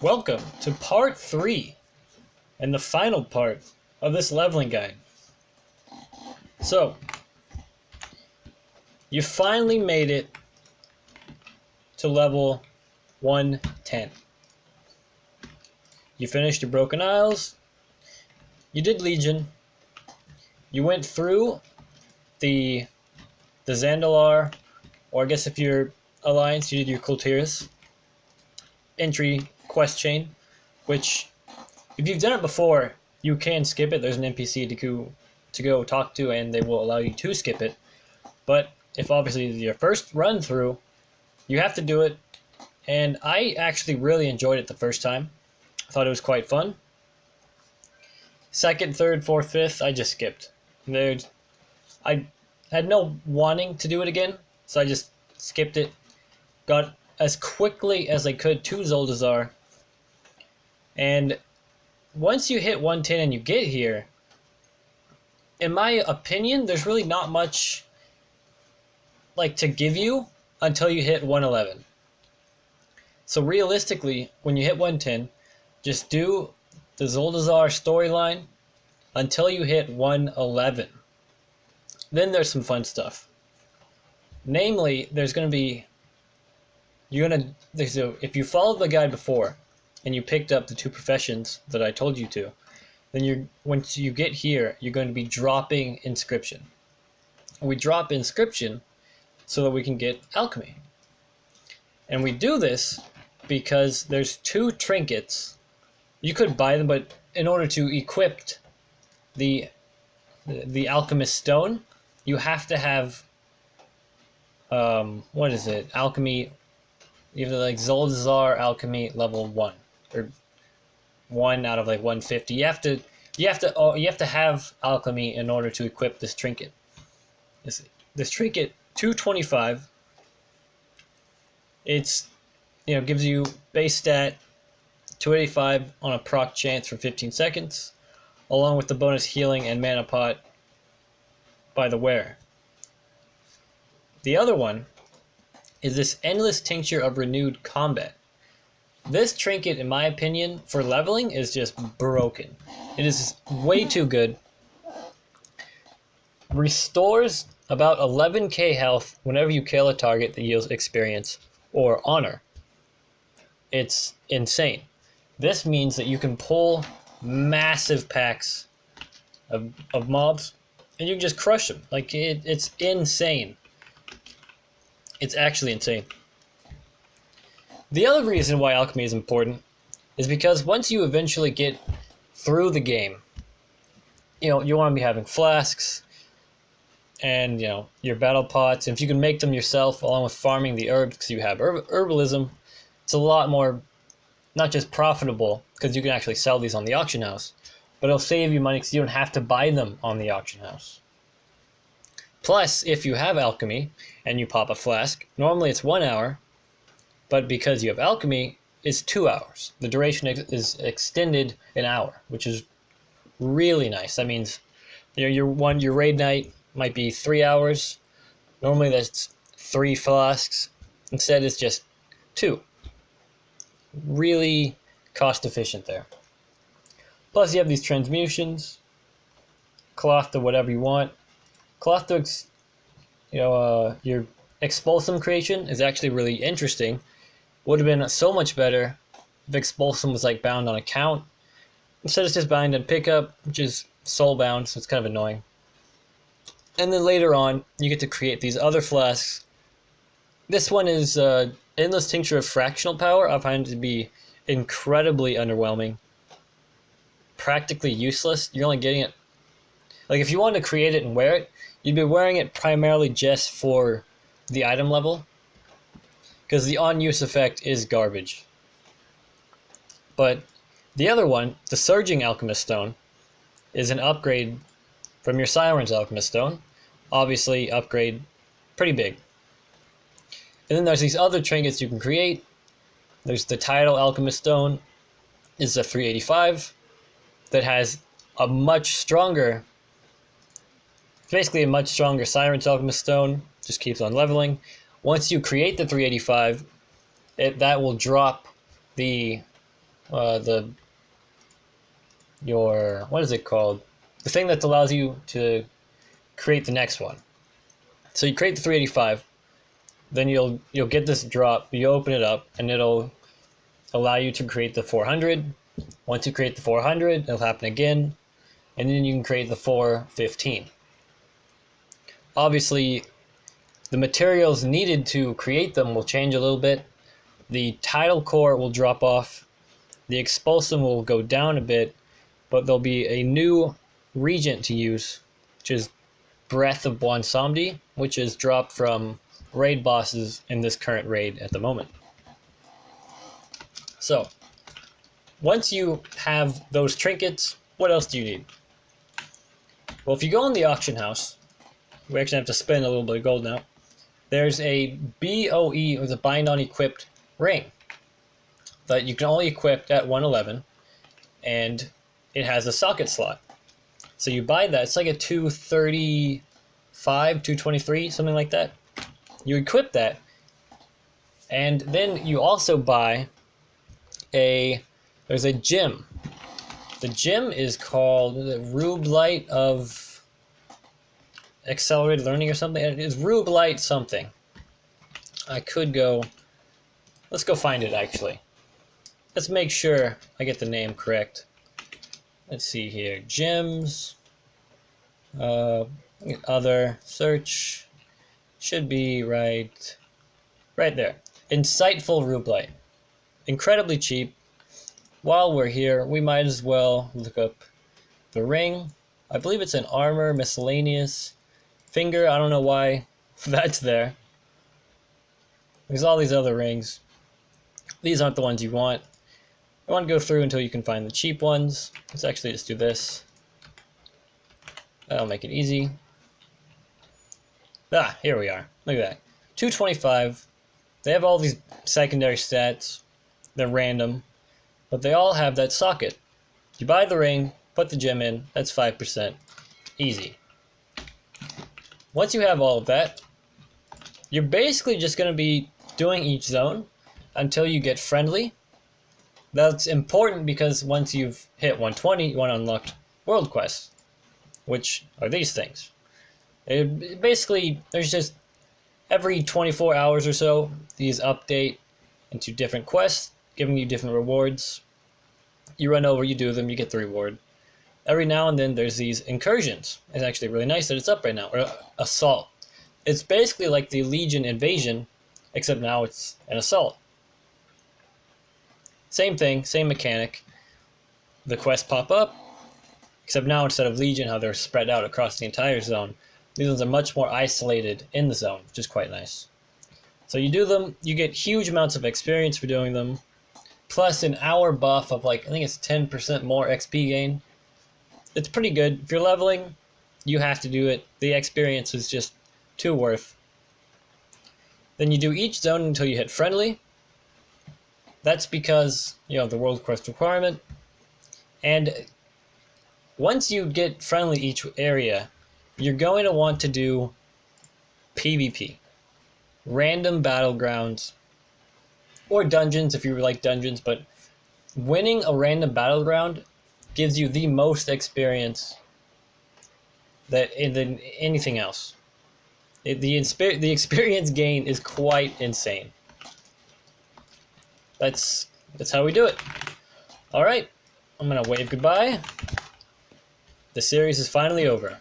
Welcome to part 3 and the final part of this leveling guide. So, you finally made it to level 110. You finished your Broken Isles, you did Legion, you went through the Zandalar, or I guess if you're Alliance, you did your Kultiris entry quest chain, which if you've done it before, you can skip it. There's an NPC to go talk to, and they will allow you to skip it. But if obviously your first run through, you have to do it. And I actually really enjoyed it the first time. I thought it was quite fun. Second, third, fourth, fifth, I just skipped. I had no wanting to do it again, so I just skipped it. Got as quickly as I could to Zuldazar. And once you hit 110 and you get here, in my opinion, there's really not much to give you until you hit 111. So realistically, when you hit 110, just do the Zuldazar storyline until you hit 111. Then there's some fun stuff. Namely, there's going to be if you followed the guide before and you picked up the 2 professions that I told you to, then once you get here, you're going to be dropping inscription. We drop inscription so that we can get alchemy. And we do this because there's 2 trinkets. You could buy them, but in order to equip the alchemist stone, you have to have what is it? Alchemy, either Zuldazar alchemy level 1 or 1 out of 150. You have to have alchemy in order to equip this trinket. This trinket 225. It's gives you base stat 285 on a proc chance for 15 seconds, along with the bonus healing and mana pot by the wearer. The other one is this endless tincture of renewed combat. This trinket, in my opinion, for leveling is just broken. It is way too good. Restores about 11k health whenever you kill a target that yields experience or honor. It's insane. This means that you can pull massive packs of mobs and you can just crush them. It's insane. It's actually insane. The other reason why alchemy is important is because once you eventually get through the game, you want to be having flasks and your battle pots. And if you can make them yourself along with farming the herbs because you have herbalism, it's a lot more not just profitable because you can actually sell these on the auction house, but it'll save you money because you don't have to buy them on the auction house. Plus, if you have alchemy and you pop a flask, normally it's 1 hour, but because you have alchemy, it's 2 hours. The duration is extended an hour, which is really nice. That means your raid night might be 3 hours. Normally that's 3 flasks. Instead, it's just 2. Really cost efficient there. Plus, you have these transmutions, cloth to whatever you want. Cloth to your expulsum creation is actually really interesting. Would have been so much better if expulsum was bound on account. Instead, it's just bound on pickup, which is soul bound, so it's kind of annoying. And then later on, you get to create these other flasks. This one is Endless Tincture of Fractional Power. I find it to be incredibly underwhelming. Practically useless. You're only getting it... if you wanted to create it and wear it, you'd be wearing it primarily just for the item level, because the on-use effect is garbage. But the other one, the Surging Alchemist Stone, is an upgrade from your Siren's Alchemist Stone. Obviously, upgrade pretty big. And then there's these other trinkets you can create. There's the Tidal Alchemist Stone. It's a 385 that has a much stronger... basically a much stronger Siren's Alchemist Stone. Just keeps on leveling. Once you create the 385, that will drop the the your what is it called? The thing that allows you to create the next one. So you create the 385, then you'll get this drop. You open it up, and it'll allow you to create the 400. Once you create the 400, it'll happen again, and then you can create the 415. Obviously, the materials needed to create them will change a little bit. The tidal core will drop off. The expulsum will go down a bit, but there'll be a new regent to use, which is Breath of Bwansamdi, which is dropped from raid bosses in this current raid at the moment. So, once you have those trinkets, what else do you need? Well, if you go in the auction house, we actually have to spend a little bit of gold now. There's a BOE, or the Bind on Equipped ring, that you can only equip at 111, and it has a socket slot. So you buy that. It's like a 235, 223, something like that. You equip that, and then you also buy there's a gem. The gem is called the Rube Light of Accelerated Learning or something. It is Rube Light something. Let's go find it actually. Let's make sure I get the name correct. Let's see here. Gems. Other search. Should be right there. Insightful Rube Light. Incredibly cheap. While we're here, we might as well look up the ring. I believe it's an armor, miscellaneous, finger. I don't know why that's there. There's all these other rings. These aren't the ones you want. You want to go through until you can find the cheap ones. Let's actually just do this. That'll make it easy. Ah, here we are. Look at that. 225. They have all these secondary stats. They're random. But they all have that socket. You buy the ring, put the gem in, that's 5%. Easy. Once you have all of that, you're basically just going to be doing each zone until you get friendly. That's important because once you've hit 120, you want to unlock world quests, which are these things. Basically, there's just every 24 hours or so, these update into different quests, giving you different rewards. You run over, you do them, you get the reward. Every now and then there's these incursions. It's actually really nice that it's up right now, or assault. It's basically like the Legion invasion, except now it's an assault. Same thing, same mechanic. The quests pop up, except now instead of Legion, how they're spread out across the entire zone, these ones are much more isolated in the zone, which is quite nice. So you do them, you get huge amounts of experience for doing them, plus an hour buff of I think it's 10% more XP gain. It's pretty good. If you're leveling, you have to do it. The experience is just too worth. Then you do each zone until you hit friendly. That's because, the world quest requirement. And once you get friendly each area, you're going to want to do PvP. Random battlegrounds. Or dungeons if you like dungeons, but winning a random battleground gives you the most experience than anything else. The experience gain is quite insane. That's how we do it. All right, I'm gonna wave goodbye. The series is finally over.